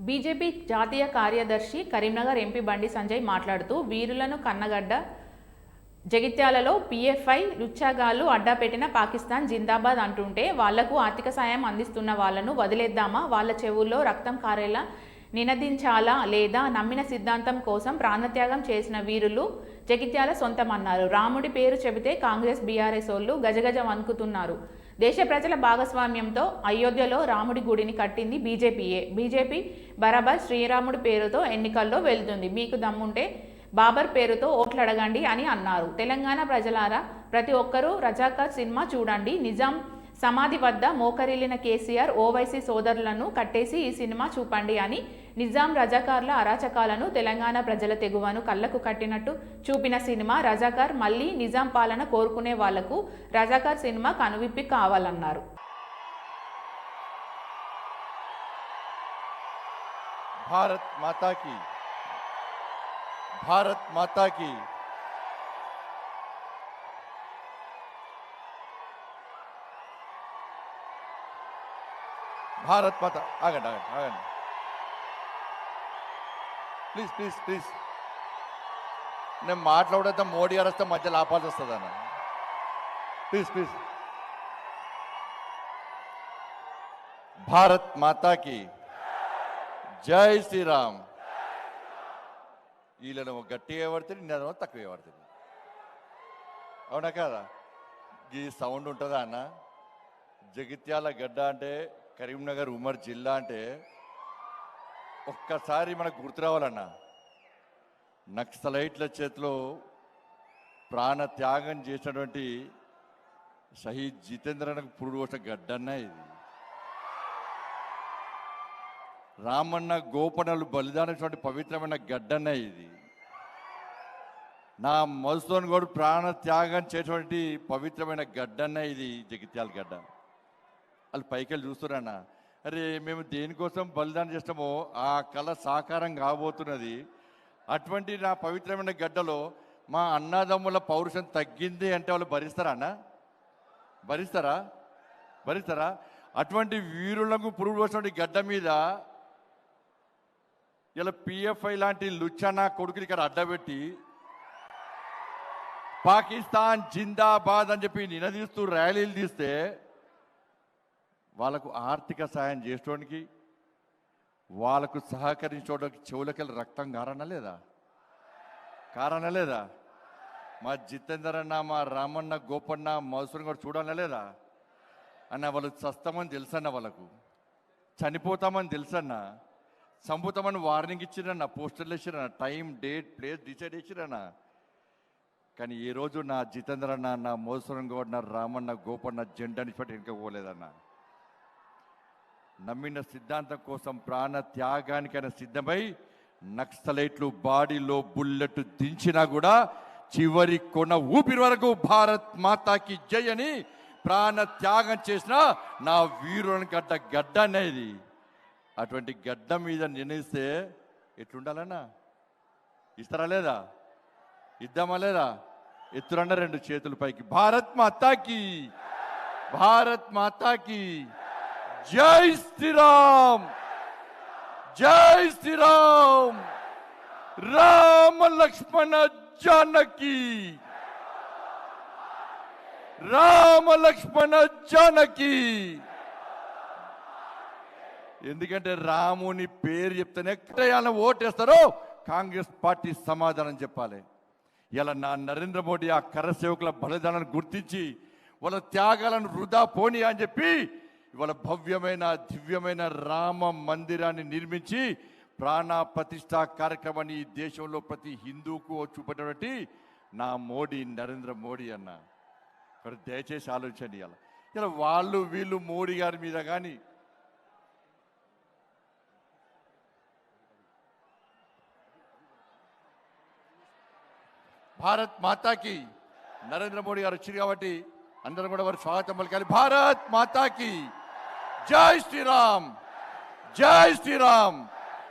BJP జాతీయ కార్యదర్శి Karimnagar MP Bandi Sanjay మాట్లాడుతూ వీరులను కన్నగడ్డ జగిత్యాలలో పీఎఫ్ఐ లుచ్చాగాళ్లు అడ్డాపెట్టిన పాకిస్తాన్ జిందాబాద్ అంటుంటే వాళ్లకు ఆర్థిక సాయం అందిస్తున్న వాళ్లను వదిలేద్దామా, వాళ్ళ చెవుల్లో రక్తం కారేలా నినదించాలా లేదా? నమ్మిన సిద్ధాంతం కోసం ప్రాణత్యాగం చేసిన వీరులు జగిత్యాల సొంతమన్నారు. రాముడి పేరు చెబితే కాంగ్రెస్ బీఆర్ఎస్ ఓళ్లు గజగజ వణుకుతున్నారు. దేశ ప్రజల భాగస్వామ్యంతో అయోధ్యలో రాముడి గుడిని కట్టింది బీజేపీయే. బీజేపీ బరాబర్ శ్రీరాముడి పేరుతో ఎన్నికల్లో వెళ్తుంది. మీకు దమ్ముంటే బాబర్ పేరుతో ఓట్లు అడగండి అని అన్నారు. తెలంగాణ ప్రజలారా, ప్రతి ఒక్కరూ రజాకార్ సినిమా చూడండి. నిజాం సమాధి వద్ద మోకరిల్లిన కేసీఆర్, ఓవైసీ సోదరులను కట్టేసి ఈ సినిమా చూపండి అని నిజాం రజాకార్ల అరాచకాలను తెలంగాణ ప్రజల తెగువను కళ్లకు కట్టినట్టు చూపిన సినిమా రజాకార్. మళ్ళీ నిజాం పాలన కోరుకునే వాళ్లకు రజాకార్ సినిమా కనువిప్పి కావాలన్నారు. భారత్ మాతాకి, భారత్ మాతాకి. భారత్ మాత. ఆగండి ఆగండి ఆగండి, ప్లీజ్ ప్లీజ్ ప్లీజ్. నేను మాట్లాడేద్దాం, మోడీ గారు వస్తే మధ్యలో ఆపాల్సి వస్తుంది అన్న. Please please. భారత్ మాతాకి జై శ్రీరామ్. వీళ్ళను గట్టిగా పడుతుంది, నేను తక్కువ పడుతుంది. అవునా కదా? ఈ సౌండ్ ఉంటుందా అన్న? జగిత్యాల గడ్డ అంటే, కరీంనగర్ ఉమ్మడి జిల్లా అంటే ఒక్కసారి మనకు గుర్తు రావాలన్నా, నక్సలైట్ల చేతిలో ప్రాణ త్యాగం చేసినటువంటి షహీద్ జితేంద్రనకు పురుడు పోసిన గడ్డన్న ఇది. రామన్న గోపన్నలు బలిదానటువంటి పవిత్రమైన గడ్డన్న ఇది. నా మధుసూదన్ గౌడ్ ప్రాణ త్యాగం చేసినటువంటి పవిత్రమైన గడ్డన్న ఇది జగిత్యాల గడ్డ. వాళ్ళు పైకెళ్ళి చూస్తున్నారన్న, అరే మేము దేనికోసం బలిదానం చేస్తామో ఆ కళ సాకారం కాబోతున్నది. అటువంటి నా పవిత్రమైన గడ్డలో మా అన్నదమ్ముల పౌరుషం తగ్గింది అంటే వాళ్ళు భరిస్తారా అన్న? భరిస్తారా? భరిస్తారా? అటువంటి వీరులకు పురుగు పోసినటువంటి గడ్డ మీద ఇలా పిఎఫ్ఐ లాంటి లుచ్చనా కొడుకులు ఇక్కడ అడ్డబెట్టి పాకిస్తాన్ జిందాబాద్ అని చెప్పి నినదీస్తూ ర్యాలీలు తీస్తే వాళ్ళకు ఆర్థిక సాయం చేసుకోవడానికి, వాళ్ళకు సహకరించుకోవడానికి చెవులకెళ్ళి రక్తం కారణ లేదా? కారణ లేదా? మా జితేందర్ అన్న, మా రామన్న, గోపన్న, మధుసూదన్ కూడా చూడాలనే లేదా అన్న? వాళ్ళు చస్తామని తెలుసన్న, వాళ్ళకు చనిపోతామని తెలుసన్న, చంపుతామని వార్నింగ్ ఇచ్చిరన్న, పోస్టర్లు ఇచ్చిరన్న, టైం డేట్ ప్లేస్ డిసైడ్ ఇచ్చిరన్న. కానీ ఈరోజు నా జితేందర్ అన్న, నా మధుసూదన్ గౌడ్, నా రామన్న, గోపన్న జెండాని పెట్టి ఇంకా పోలేదన్న. నమ్మిన సిద్ధాంతం కోసం ప్రాణ త్యాగానికైనా సిద్ధమై నక్సలైట్లు బాడీలో బుల్లెట్ దించినా కూడా చివరి కొన ఊపిరి వరకు భారత్ మాతాకి జై అని ప్రాణ త్యాగం చేసిన నా వీరుని గడ్డ అనేది. అటువంటి గడ్డ మీద నిర్ణయిస్తే ఎట్లుండాలన్నా? ఇస్తారా లేదా? ఇద్దామా లేదా? ఎత్తురన్న రెండు చేతుల పైకి. భారత్ మాతాకి, భారత్ మాతాకి జై శ్రీరామ్, జై శ్రీరామ్. రామ లక్ష్మణ జానకి, రామ లక్ష్మణ జానకి. ఎందుకంటే రాముని పేరు చెప్తేనే ఎక్కడ ఓటేస్తారో కాంగ్రెస్ పార్టీ సమాధానం చెప్పాలి. ఇలా నా నరేంద్ర మోడీ ఆ కరసేవకుల బలిదానాన్ని గుర్తించి వాళ్ళ త్యాగాలను వృధా పోనీ అని చెప్పి ఇవాళ భవ్యమైన దివ్యమైన రామ మందిరాన్ని నిర్మించి ప్రాణ ప్రతిష్ఠా కార్యక్రమాన్ని ఈ దేశంలో ప్రతి హిందూకు చూపేటువంటి నా మోడీ, నరేంద్ర మోడీ అన్న. ఇక్కడ దయచేసి ఆలోచన ఇవ్వాలి. ఇలా వాళ్ళు వీళ్ళు మోడీ గారి మీద కానీ భారత్ మాతాకి నరేంద్ర మోడీ గారు వచ్చారు కాబట్టి అందరూ కూడా వారి స్వాగతం పలకాలి. భారత్ మాతాకి జై శ్రీరామ్, జై శ్రీరామ్.